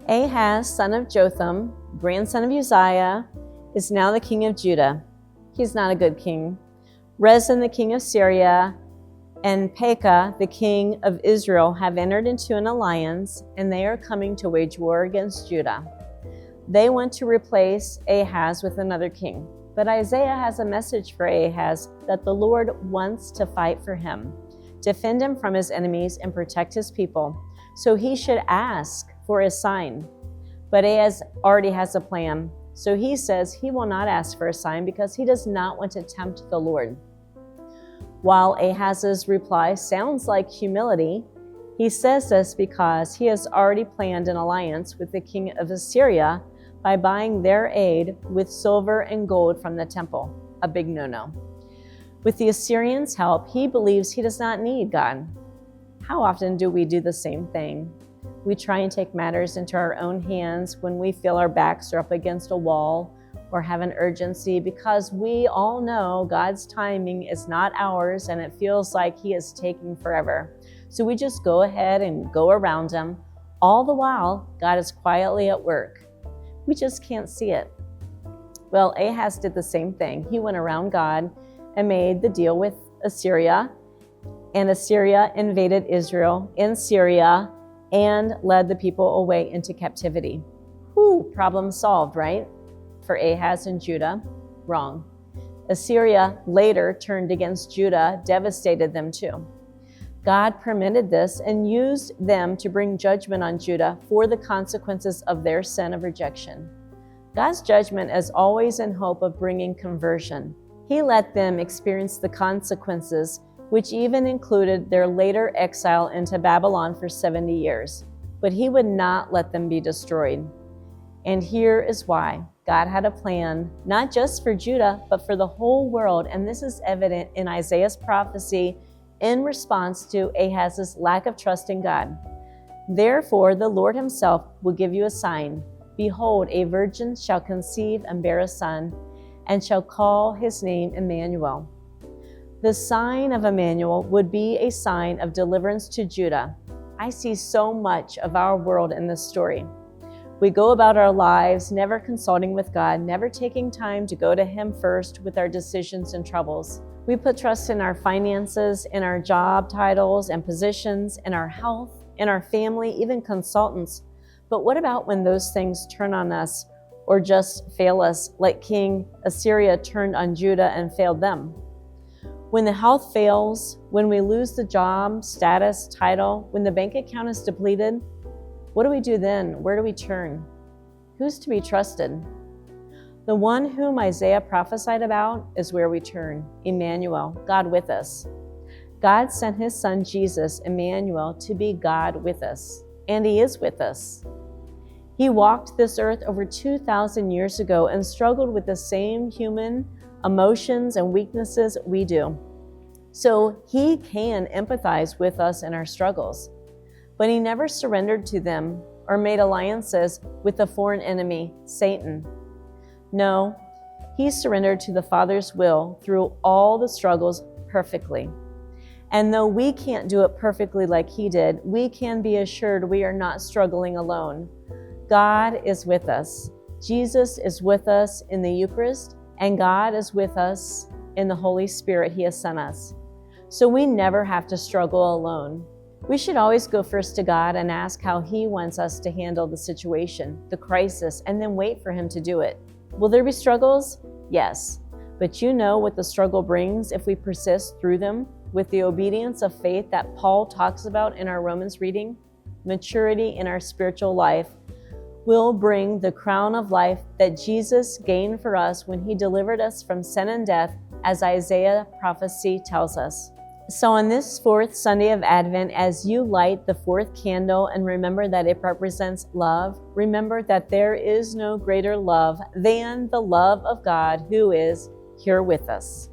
Ahaz, son of Jotham, grandson of Uzziah, is now the king of Judah. He's not a good king. Rezin, the king of Syria, and Pekah, the king of Israel, have entered into an alliance, and they are coming to wage war against Judah. They want to replace Ahaz with another king. But Isaiah has a message for Ahaz that the Lord wants to fight for him, defend him from his enemies, and protect his people. So he should ask for a sign. But Ahaz already has a plan. So he says he will not ask for a sign because he does not want to tempt the Lord. While Ahaz's reply sounds like humility, he says this because he has already planned an alliance with the king of Assyria by buying their aid with silver and gold from the temple, a big no-no. With the Assyrians' help, he believes he does not need God. How often do we do the same thing? We try and take matters into our own hands when we feel our backs are up against a wall or have an urgency because we all know God's timing is not ours and it feels like He is taking forever. So we just go ahead and go around Him. All the while, God is quietly at work. We just can't see it. Well, Ahaz did the same thing. He went around God and made the deal with Assyria, and Assyria invaded Israel in Syria and led the people away into captivity. Problem solved, right? For Ahaz and Judah? Wrong. Assyria later turned against Judah, devastated them too. God permitted this and used them to bring judgment on Judah for the consequences of their sin of rejection. God's judgment is always in hope of bringing conversion. He let them experience the consequences, which even included their later exile into Babylon for 70 years. But He would not let them be destroyed. And here is why. God had a plan, not just for Judah, but for the whole world. And this is evident in Isaiah's prophecy in response to Ahaz's lack of trust in God. Therefore, the Lord Himself will give you a sign. Behold, a virgin shall conceive and bear a son, and shall call his name Emmanuel. The sign of Emmanuel would be a sign of deliverance to Judah. I see so much of our world in this story. We go about our lives never consulting with God, never taking time to go to Him first with our decisions and troubles. We put trust in our finances, in our job titles and positions, in our health, in our family, even consultants. But what about when those things turn on us or just fail us, like King Assyria turned on Judah and failed them? When the health fails, when we lose the job, status, title, when the bank account is depleted, what do we do then? Where do we turn? Who's to be trusted? The one whom Isaiah prophesied about is where we turn, Emmanuel, God with us. God sent His Son, Jesus, Emmanuel, to be God with us, and He is with us. He walked this earth over 2,000 years ago and struggled with the same human emotions and weaknesses we do. So He can empathize with us in our struggles, but He never surrendered to them or made alliances with the foreign enemy, Satan. No, He surrendered to the Father's will through all the struggles perfectly. And though we can't do it perfectly like He did, we can be assured we are not struggling alone. God is with us. Jesus is with us in the Eucharist, and God is with us in the Holy Spirit He has sent us. So we never have to struggle alone. We should always go first to God and ask how He wants us to handle the situation, the crisis, and then wait for Him to do it. Will there be struggles? Yes. But you know what the struggle brings if we persist through them with the obedience of faith that Paul talks about in our Romans reading? Maturity in our spiritual life will bring the crown of life that Jesus gained for us when He delivered us from sin and death, as Isaiah prophecy tells us. So on this fourth Sunday of Advent, as you light the fourth candle and remember that it represents love, remember that there is no greater love than the love of God who is here with us.